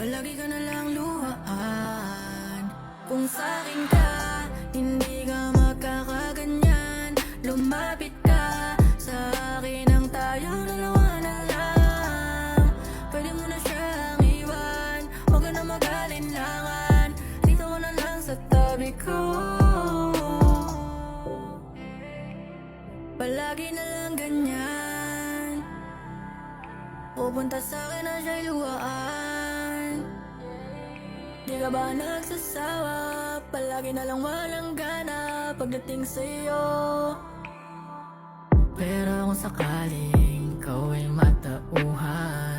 Palagi ka na lang luhaan. Kung sa'kin ka, hindi ka magkakaganyan. Lumapit ka sa akin, ang tayong dalawa na lang. Pwede mo na siyang iwan, huwag ka na mag-alinlangan. Dito ka na lang sa tabi ko. Palagi na lang ganyan. Pupunta sa'kin na siya'y luhaan. Di ka ba nagsasawa? Palagi na lang walang gana pagdating sa'yo. Pero kung sakaling ikaw ay matauhan,